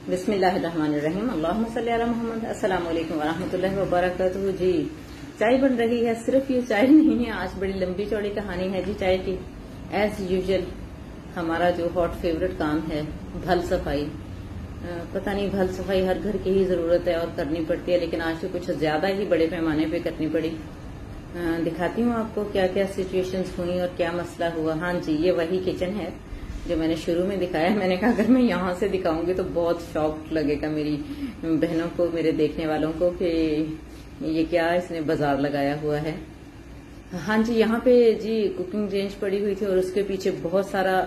बिस्मिल्लाहिर्रहमानिर्रहीम। अल्लाहुम्मा सल्ली अला मोहम्मद। अस्सलाम वालेकुम वरहमतुल्लाहि वबरकातुहू। जी चाय बन रही है। सिर्फ ये चाय नहीं है, आज बड़ी लंबी चौड़ी कहानी है जी चाय की। एज यूजुअल हमारा जो हॉट फेवरेट काम है भल सफाई। पता नहीं भल सफाई हर घर की ही जरूरत है और करनी पड़ती है, लेकिन आज तो कुछ ज्यादा ही बड़े पैमाने पे करनी पड़ी। दिखाती हूँ आपको क्या क्या सिचुएशंस हुई और क्या मसला हुआ। हाँ जी, ये वही किचन है जो मैंने शुरू में दिखाया। मैंने कहा अगर मैं यहाँ से दिखाऊंगी तो बहुत शॉक लगेगा मेरी बहनों को, मेरे देखने वालों को, कि ये क्या इसने बाजार लगाया हुआ है। हाँ जी, यहाँ पे जी कुकिंग रेंज पड़ी हुई थी और उसके पीछे बहुत सारा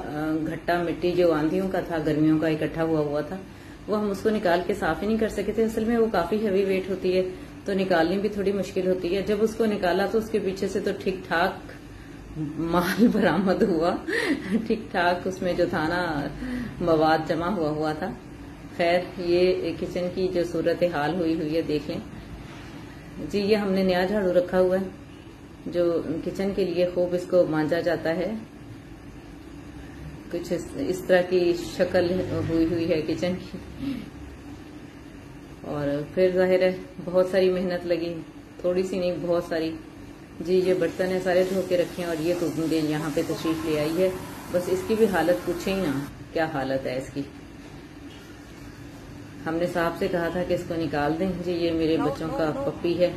घट्टा मिट्टी जो आंधियों का था, गर्मियों का इकट्ठा हुआ था, वो हम उसको निकाल के साफ ही नहीं कर सके थे। असल में वो काफी हैवी वेट होती है तो निकालनी भी थोड़ी मुश्किल होती है। जब उसको निकाला तो उसके पीछे से तो ठीक ठाक माल बरामद हुआ, ठीक ठाक उसमें जो था ना मवाद जमा हुआ था। खैर, ये किचन की जो सूरत हाल हुई है देख लें जी। ये हमने नया झाड़ू रखा हुआ है जो किचन के लिए खूब इसको मांजा जाता है। कुछ इस तरह की शक्ल हुई है किचन की। और फिर जाहिर है बहुत सारी मेहनत लगी, थोड़ी सी नहीं बहुत सारी जी। ये बर्तन है सारे धो के रखे हैं और ये कुकिंग रेंज यहाँ पे तशरीफ ले आई है। बस इसकी भी हालत पूछे ही ना, क्या हालत है इसकी। हमने साहब से कहा था कि इसको निकाल दें जी। ये मेरे बच्चों का पप्पी है।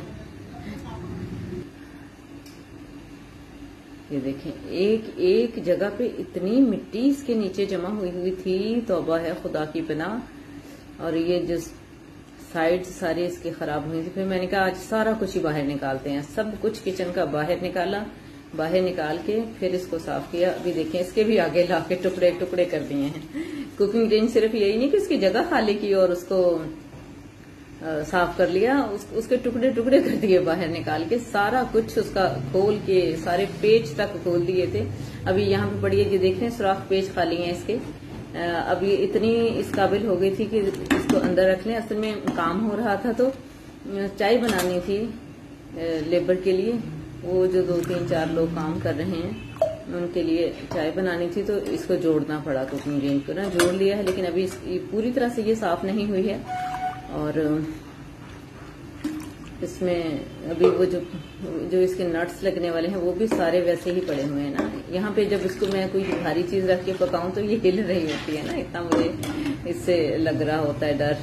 ये देखें, एक एक जगह पे इतनी मिट्टी इसके नीचे जमा हुई थी, तौबा है खुदा की पनाह। और ये जो साइड सारी इसकी खराब हुई थी, फिर मैंने कहा आज सारा कुछ ही बाहर निकालते हैं। सब कुछ किचन का बाहर निकाला, बाहर निकाल के फिर इसको साफ किया। अभी देखें, इसके भी आगे ला के टुकड़े टुकड़े कर दिए हैं। कुकिंग रेंज सिर्फ यही नहीं कि उसकी जगह खाली की और उसको साफ कर लिया, उसके टुकड़े टुकड़े कर दिए बाहर निकाल के। सारा कुछ उसका खोल के सारे पेच तक खोल दिए थे। अभी यहाँ पे पड़ी है, ये देख रहे हैं सुराख पेच खाली हैं इसके। अभी इतनी इस काबिल हो गई थी कि इसको अंदर रख लें। असल में काम हो रहा था तो चाय बनानी थी लेबर के लिए। वो जो 2-3-4 लोग काम कर रहे हैं उनके लिए चाय बनानी थी, तो इसको जोड़ना पड़ा कुकिंग रेंज को ना। जोड़ लिया है लेकिन अभी पूरी तरह से ये साफ नहीं हुई है। और इसमें अभी वो जो इसके नट्स लगने वाले हैं वो भी सारे वैसे ही पड़े हुए हैं ना। यहाँ पे जब इसको मैं कोई भारी चीज रख के पकाऊं तो ये हिल रही होती है ना, इतना मुझे इससे लग रहा होता है डर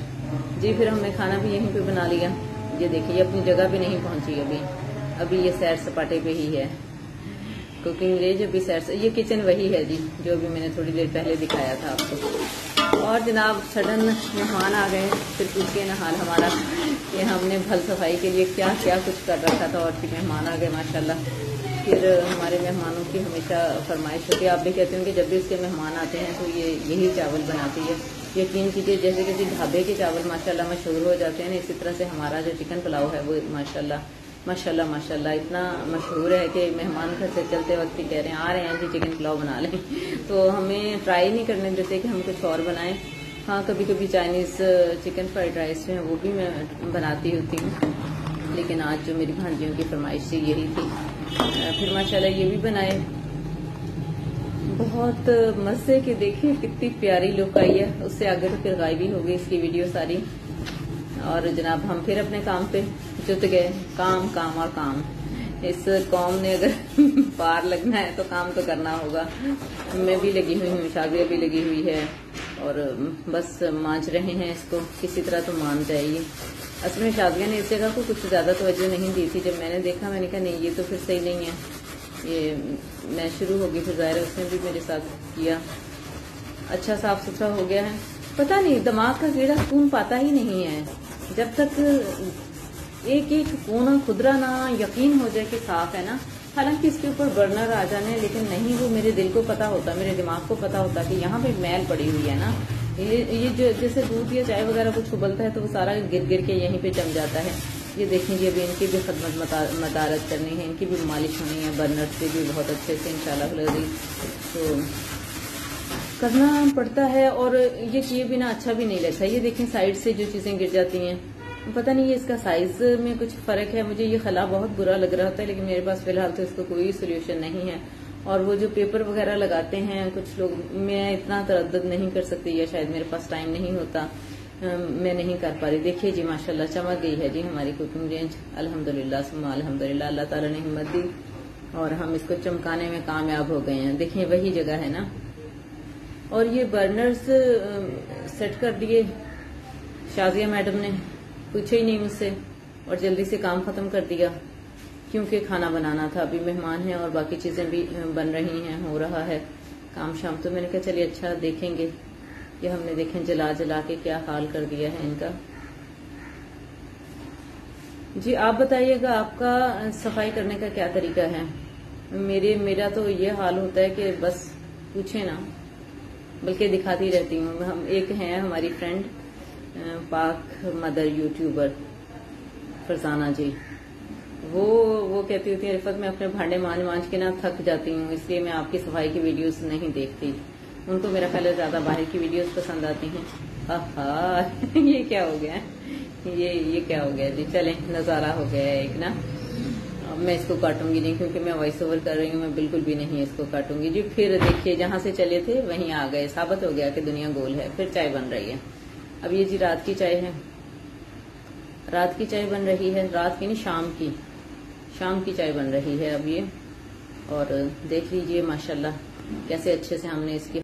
जी। फिर हमने खाना भी यहीं पे बना लिया। ये देखिए, अपनी जगह पे नहीं पहुंची अभी ये सैर सपाटे पे ही है कुकिंग रेंज। अभी सैर ये किचन वही है जी जो अभी मैंने थोड़ी देर पहले दिखाया था आपको। और जनाब सडन मेहमान आ गए, फिर पूछिए ना हाल हमारा कि हमने भल सफाई के लिए क्या क्या कुछ कर रखा था और फिर मेहमान आ गए माशाल्लाह। फिर हमारे मेहमानों की हमेशा फरमाइश होती है, आप भी कहते हैं कि जब भी उसके मेहमान आते हैं तो ये यही चावल बनाती है। यकीन कीजिए, जैसे किसी ढाबे के चावल माशाल्लाह मशहूर हो जाते हैं ना, इसी तरह से हमारा जो चिकन पुलाव है वो माशाल्लाह माशाल्लाह इतना मशहूर है कि मेहमान घर से चलते वक्त ही कह रहे हैं आ रहे हैं जी चिकन पुलाव बना लें। तो हमें ट्राई नहीं करने देते कि हम कुछ और बनाएं। हाँ, कभी कभी चाइनीज चिकन फ्राइड राइस है वो भी मैं बनाती होती हूँ, लेकिन आज जो मेरी भांजियों की फरमाइश थी यही थी। फिर माशाल्लाह ये भी बनाए, बहुत मजे के। देखिए कितनी प्यारी लुक आई है। उससे आगे तो फिर गायब ही हो गई इसकी वीडियो सारी। और जनाब हम फिर अपने काम पे जुट गए। काम काम और काम। इस कौम ने अगर पार लगना है तो काम तो करना होगा। मैं भी लगी हुई हूँ, शादिया भी लगी हुई है और बस मांझ रहे हैं इसको, किसी तरह तो मान जाइए। असल में शादिया ने इस जगह को कुछ ज्यादा तवज्जो नहीं दी थी। जब मैंने देखा मैंने कहा नहीं ये तो फिर सही नहीं है। ये मैं शुरू होगी, फिर जाहिर है उसने भी मेरे साथ किया। अच्छा साफ सुथरा हो गया है। पता नहीं दिमाग का कीड़ा सुकून पाता ही नहीं है जब तक एक एक कोना खुदरा ना यकीन हो जाए कि साफ है ना। हालांकि इसके ऊपर बर्नर आ जाने, लेकिन नहीं, वो मेरे दिल को पता होता, मेरे दिमाग को पता होता कि यहाँ पे मैल पड़ी हुई है ना। ये जो जैसे दूध या चाय वगैरह कुछ उबलता है तो वो सारा गिर गिर के यहीं पे जम जाता है। ये देखेंगे, अभी इनकी भी खदमत मदारत करनी है, इनकी भी मालिश होनी है बर्नर से भी बहुत अच्छे से इंशाल्लाह। तो करना पड़ता है और ये किए बिना अच्छा भी नहीं लगता। ये देखें साइड से जो चीजें गिर जाती हैं, पता नहीं ये इसका साइज में कुछ फर्क है। मुझे ये खला बहुत बुरा लग रहा होता है, लेकिन मेरे पास फिलहाल तो इसको कोई सोल्यूशन नहीं है। और वो जो पेपर वगैरह लगाते हैं कुछ लोग, मैं इतना तरद्दुद नहीं कर सकती या शायद मेरे पास टाइम नहीं होता। मैं नहीं कर पा रही। देखिए जी माशाल्लाह चमक गई है जी हमारी कुकिंग रेंज, अल्हम्दुलिल्लाह सुम्मा अल्हम्दुलिल्लाह। अल्लाह ताला ने हिम्मत दी और हम इसको चमकाने में कामयाब हो गए हैं। देखिए वही जगह है ना। और ये बर्नर्स सेट कर दिए शाजिया मैडम ने, पूछे ही नहीं मुझसे और जल्दी से काम खत्म कर दिया क्योंकि खाना बनाना था। अभी मेहमान हैं और बाकी चीजें भी बन रही हैं, हो रहा है काम शाम। तो मैंने कहा चलिए अच्छा देखेंगे कि हमने देखें जला जला के क्या हाल कर दिया है इनका। जी आप बताइएगा आपका सफाई करने का क्या तरीका है। मेरा तो ये हाल होता है कि बस पूछे ना, बल्कि दिखाती रहती हूँ। हम एक हैं हमारी फ्रेंड पाक मदर यूट्यूबर फरजाना जी, वो कहती होती है रिफत मैं अपने भांडे मांझ के ना थक जाती हूँ, इसलिए मैं आपकी सफाई की वीडियोस नहीं देखती। उनको मेरा ख्याल है ज्यादा बाहर की वीडियोस पसंद आती हैं। आहा ये क्या हो गया, ये क्या हो गया जी। चलें नजारा हो गया है एक ना। अब मैं इसको काटूंगी नहीं क्योंकि मैं वॉइस ओवर कर रही हूँ, मैं बिल्कुल भी नहीं इसको काटूंगी जी। फिर देखिए जहां से चले थे वहीं आ गए, साबित हो गया कि दुनिया गोल है। फिर चाय बन रही है। अब ये जी रात की चाय है, रात की चाय बन रही है, रात की नहीं शाम की चाय बन रही है अब ये। और देख लीजिए माशाल्लाह कैसे अच्छे से हमने इसकी